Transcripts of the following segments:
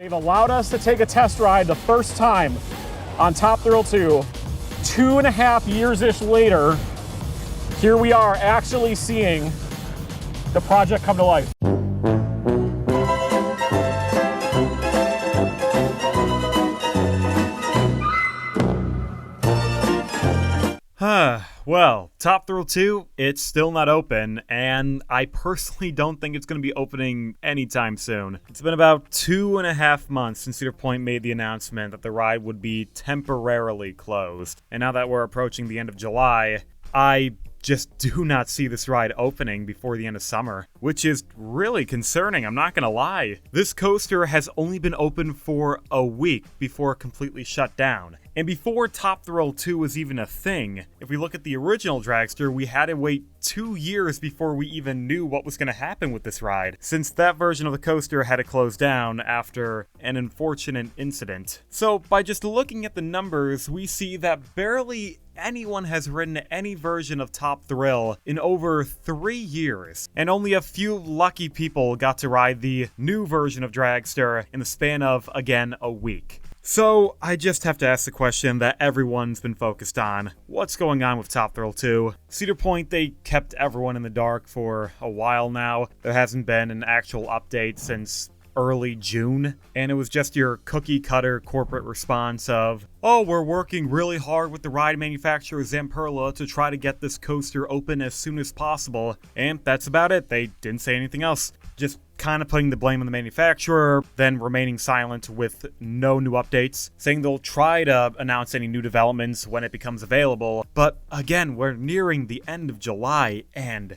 They've allowed us to take a test ride the first time on Top Thrill 2. 2.5 years-ish later, here we are actually seeing the project come to life. Well, Top Thrill 2, it's still not open, and I personally don't think it's going to be opening anytime soon. It's been about 2.5 months since Cedar Point made the announcement that the ride would be temporarily closed. And now that we're approaching the end of July, I just do not see this ride opening before the end of summer, which is really concerning, I'm not gonna lie. This coaster has only been open for a week before it completely shut down. And before Top Thrill 2 was even a thing, if we look at the original dragster, we had to wait 2 years before we even knew what was going to happen with this ride, since that version of the coaster had to close down after an unfortunate incident. So by just looking at the numbers, we see that barely anyone has ridden any version of Top Thrill in over 3 years, and only a few lucky people got to ride the new version of dragster in the span of, again, a week. So, I just have to ask the question that everyone's been focused on. What's going on with Top Thrill 2? Cedar Point, they kept everyone in the dark for a while now. There hasn't been an actual update since early June, and it was just your cookie-cutter corporate response of, oh, we're working really hard with the ride manufacturer Zamperla to try to get this coaster open as soon as possible, and that's about it. They didn't say anything else. Just kind of putting the blame on the manufacturer, then remaining silent with no new updates, saying they'll try to announce any new developments when it becomes available. But again, we're nearing the end of July, and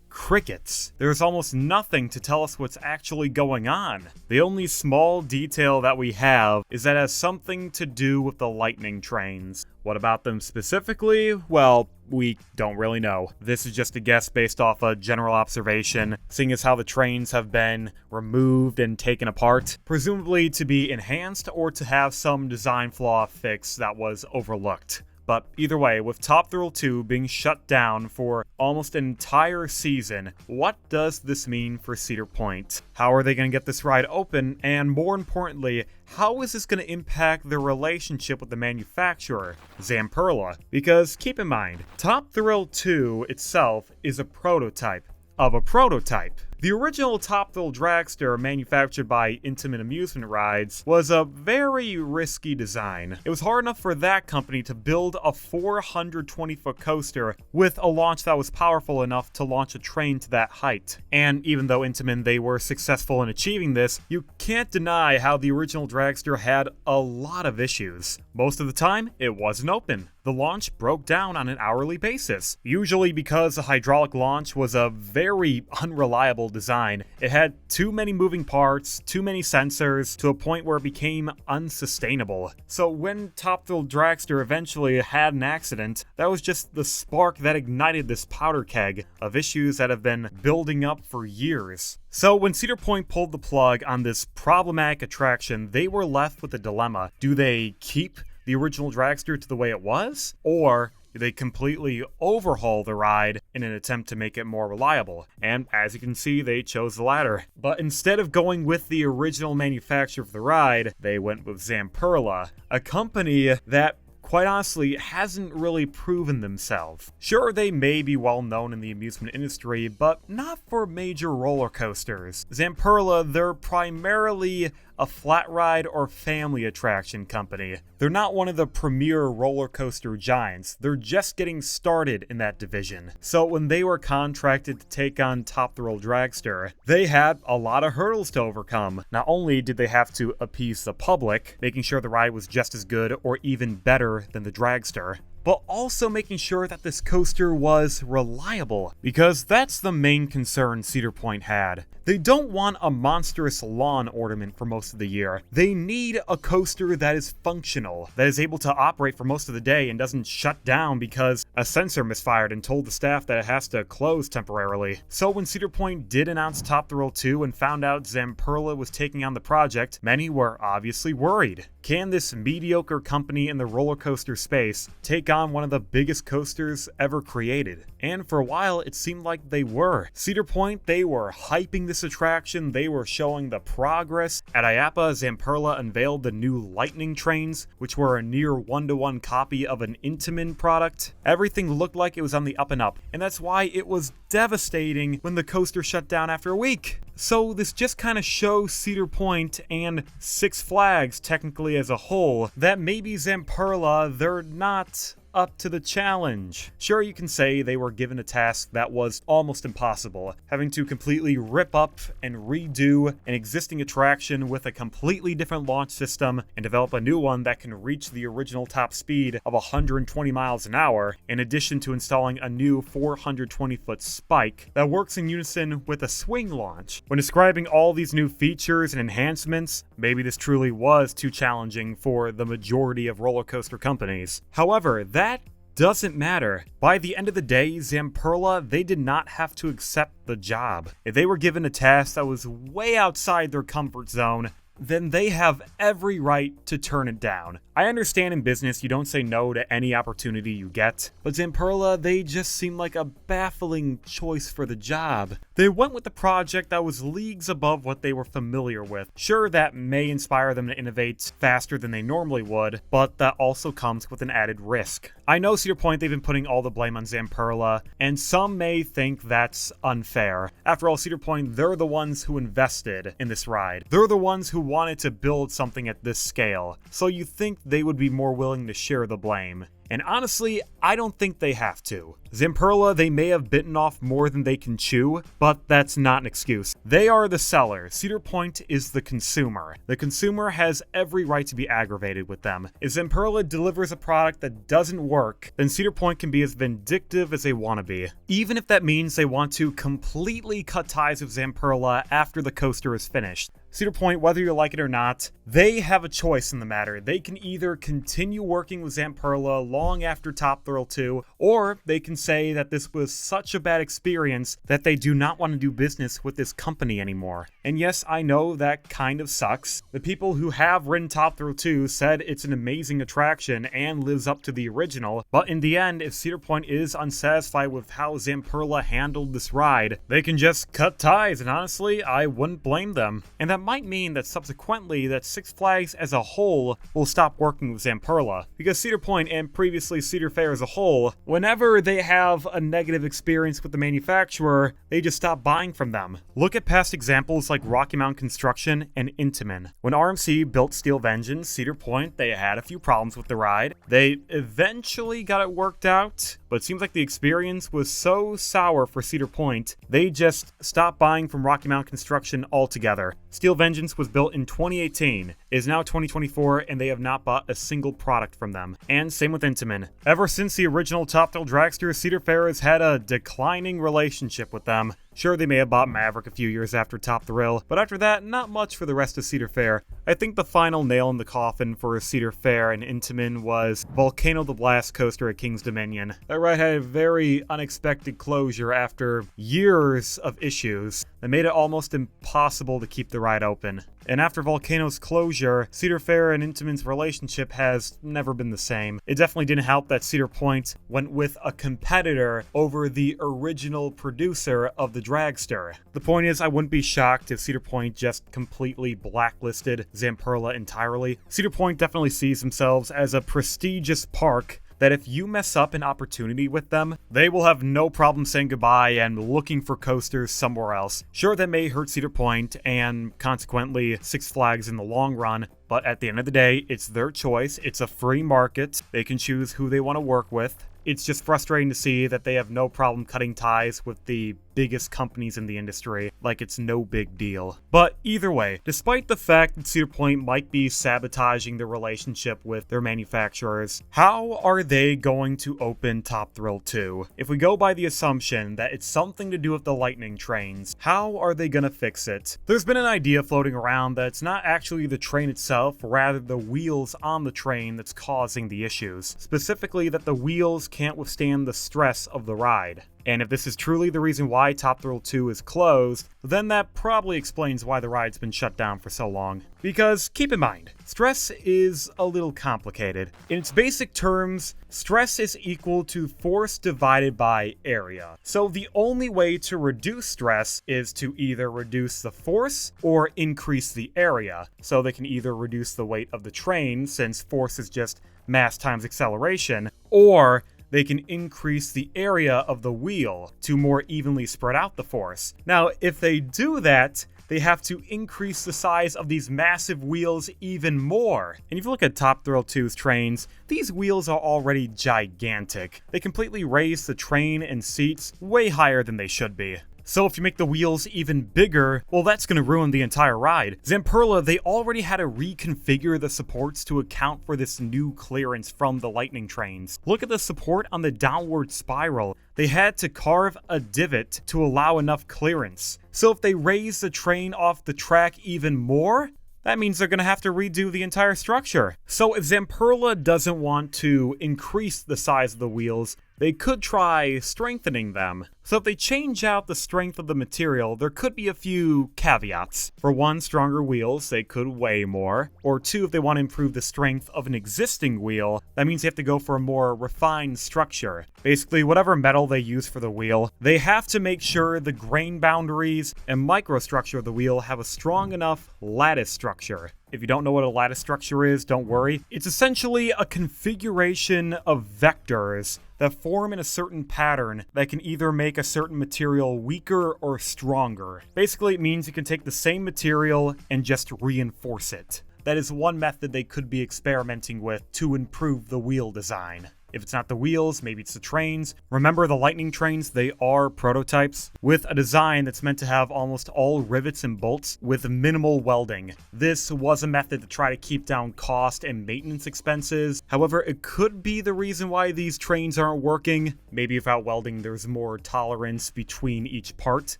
crickets. There's almost nothing to tell us what's actually going on. The only small detail that we have is that it has something to do with the lightning trains. What about them specifically? Well, we don't really know. This is just a guess based off a general observation, seeing as how the trains have been removed and taken apart, presumably to be enhanced or to have some design flaw fixed that was overlooked. But either way, with Top Thrill 2 being shut down for almost an entire season, what does this mean for Cedar Point? How are they going to get this ride open? And more importantly, how is this going to impact their relationship with the manufacturer, Zamperla? Because keep in mind, Top Thrill 2 itself is a prototype of a prototype. The original Top Thrill dragster, manufactured by Intamin Amusement Rides, was a very risky design. It was hard enough for that company to build a 420-foot coaster with a launch that was powerful enough to launch a train to that height. And even though Intamin, they were successful in achieving this, you can't deny how the original dragster had a lot of issues. Most of the time, it wasn't open. The launch broke down on an hourly basis, usually because the hydraulic launch was a very unreliable design. It had too many moving parts, too many sensors, to a point where it became unsustainable. So when Top Thrill dragster eventually had an accident, that was just the spark that ignited this powder keg of issues that have been building up for years. So when Cedar Point pulled the plug on this problematic attraction, they were left with a dilemma. Do they keep the original dragster to the way it was, or do they completely overhaul the ride in an attempt to make it more reliable? And as you can see, they chose the latter. But instead of going with the original manufacturer of the ride, they went with Zamperla, a company that quite honestly hasn't really proven themselves. Sure, they may be well known in the amusement industry, but not for major roller coasters. Zamperla, they're primarily a flat ride or family attraction company. They're not one of the premier roller coaster giants. They're just getting started in that division. So when they were contracted to take on Top Thrill dragster, they had a lot of hurdles to overcome. Not only did they have to appease the public, making sure the ride was just as good or even better than the dragster, but also making sure that this coaster was reliable, because that's the main concern Cedar Point had. They don't want a monstrous lawn ornament for most of the year. They need a coaster that is functional, that is able to operate for most of the day and doesn't shut down because a sensor misfired and told the staff that it has to close temporarily. So when Cedar Point did announce Top Thrill 2 and found out Zamperla was taking on the project, many were obviously worried. Can this mediocre company in the roller coaster space take on on one of the biggest coasters ever created. And for a while, it seemed like they were. Cedar Point, they were hyping this attraction, they were showing the progress. At IAAPA, Zamperla unveiled the new Lightning trains, which were a near one-to-one copy of an Intamin product. Everything looked like it was on the up and up, and that's why it was devastating when the coaster shut down after a week. So this just kind of shows Cedar Point and Six Flags technically as a whole that maybe Zamperla, they're not up to the challenge. Sure, you can say they were given a task that was almost impossible, having to completely rip up and redo an existing attraction with a completely different launch system and develop a new one that can reach the original top speed of 120 miles an hour, in addition to installing a new 420-foot spike that works in unison with a swing launch. When describing all these new features and enhancements, maybe this truly was too challenging for the majority of roller coaster companies. However, that doesn't matter. By the end of the day, Zamperla, they did not have to accept the job. If they were given a task that was way outside their comfort zone, then they have every right to turn it down. I understand in business you don't say no to any opportunity you get, but Zamperla, they just seem like a baffling choice for the job. They went with the project that was leagues above what they were familiar with. Sure, that may inspire them to innovate faster than they normally would, but that also comes with an added risk. I know Cedar Point, they've been putting all the blame on Zamperla, and some may think that's unfair. After all, Cedar Point, they're the ones who invested in this ride. They're the ones who wanted to build something at this scale, so you think they would be more willing to share the blame. And honestly, I don't think they have to. Zamperla, they may have bitten off more than they can chew, but that's not an excuse. They are the seller. Cedar Point is the consumer. The consumer has every right to be aggravated with them. If Zamperla delivers a product that doesn't work, then Cedar Point can be as vindictive as they want to be. Even if that means they want to completely cut ties with Zamperla after the coaster is finished. Cedar Point, whether you like it or not, they have a choice in the matter. They can either continue working with Zamperla long after Top Thrill 2, or they can say that this was such a bad experience that they do not want to do business with this company anymore. And yes, I know that kind of sucks. The people who have ridden Top Thrill 2 said it's an amazing attraction and lives up to the original, but in the end, if Cedar Point is unsatisfied with how Zamperla handled this ride, they can just cut ties, and honestly, I wouldn't blame them. And that might mean that subsequently that Six Flags as a whole will stop working with Zamperla, because Cedar Point and previously Cedar Fair as a whole, whenever they have a negative experience with the manufacturer, they just stop buying from them. Look at past examples like Rocky Mountain Construction and Intamin. When RMC built Steel Vengeance, Cedar Point, they had a few problems with the ride. They eventually got it worked out, but it seems like the experience was so sour for Cedar Point, they just stopped buying from Rocky Mountain Construction altogether. Steel Vengeance was built in 2018, it is now 2024, and they have not bought a single product from them. And same with Intamin. Ever since the original Top Thrill Dragster, Cedar Fair has had a declining relationship with them. Sure, they may have bought Maverick a few years after Top Thrill, but after that, not much for the rest of Cedar Fair. I think the final nail in the coffin for Cedar Fair and Intamin was Volcano the Blast Coaster at King's Dominion. That ride had a very unexpected closure after years of issues that made it almost impossible to keep the ride open. And after Volcano's closure, Cedar Fair and Intamin's relationship has never been the same. It definitely didn't help that Cedar Point went with a competitor over the original producer of the dragster. The point is, I wouldn't be shocked if Cedar Point just completely blacklisted Zamperla entirely. Cedar Point definitely sees themselves as a prestigious park that if you mess up an opportunity with them, they will have no problem saying goodbye and looking for coasters somewhere else. Sure, that may hurt Cedar Point and consequently Six Flags in the long run, but at the end of the day, it's their choice. It's a free market. They can choose who they want to work with. It's just frustrating to see that they have no problem cutting ties with the biggest companies in the industry, like it's no big deal. But either way, despite the fact that Cedar Point might be sabotaging their relationship with their manufacturers, how are they going to open Top Thrill 2? If we go by the assumption that it's something to do with the Lightning trains, how are they gonna fix it? There's been an idea floating around that it's not actually the train itself, rather the wheels on the train that's causing the issues. Specifically that the wheels can't withstand the stress of the ride. And if this is truly the reason why Top Thrill 2 is closed, then that probably explains why the ride's been shut down for so long. Because keep in mind, stress is a little complicated. In its basic terms, stress is equal to force divided by area. So the only way to reduce stress is to either reduce the force or increase the area. So they can either reduce the weight of the train, since force is just mass times acceleration, or they can increase the area of the wheel to more evenly spread out the force. Now, if they do that, they have to increase the size of these massive wheels even more. And if you look at Top Thrill 2's trains, these wheels are already gigantic. They completely raise the train and seats way higher than they should be. So if you make the wheels even bigger, well, that's going to ruin the entire ride. Zamperla, they already had to reconfigure the supports to account for this new clearance from the lightning trains. Look at the support on the downward spiral. They had to carve a divot to allow enough clearance. So if they raise the train off the track even more, that means they're going to have to redo the entire structure. So if Zamperla doesn't want to increase the size of the wheels, they could try strengthening them. So if they change out the strength of the material, there could be a few caveats. For one, stronger wheels, they could weigh more. Or two, if they want to improve the strength of an existing wheel, that means they have to go for a more refined structure. Basically, whatever metal they use for the wheel, they have to make sure the grain boundaries and microstructure of the wheel have a strong enough lattice structure. If you don't know what a lattice structure is, don't worry. It's essentially a configuration of vectors that form in a certain pattern that can either make a certain material weaker or stronger. Basically, it means you can take the same material and just reinforce it. That is one method they could be experimenting with to improve the wheel design. If it's not the wheels, maybe it's the trains. Remember, the lightning trains, they are prototypes with a design that's meant to have almost all rivets and bolts with minimal welding. This was a method to try to keep down cost and maintenance expenses. However, it could be the reason why these trains aren't working. Maybe without welding, there's more tolerance between each part,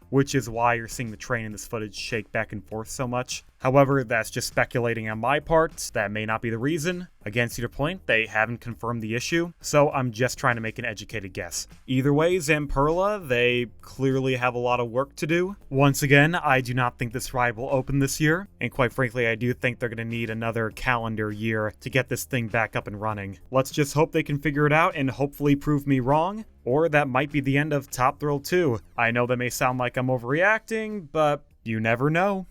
which is why you're seeing the train in this footage shake back and forth so much. However, that's just speculating on my part. That may not be the reason. Again, Cedar Point, they haven't confirmed the issue, so I'm just trying to make an educated guess. Either way, Zamperla, they clearly have a lot of work to do. Once again, I do not think this ride will open this year, and quite frankly, I do think they're going to need another calendar year to get this thing back up and running. Let's just hope they can figure it out and hopefully prove me wrong, or that might be the end of Top Thrill 2. I know that may sound like I'm overreacting, but you never know.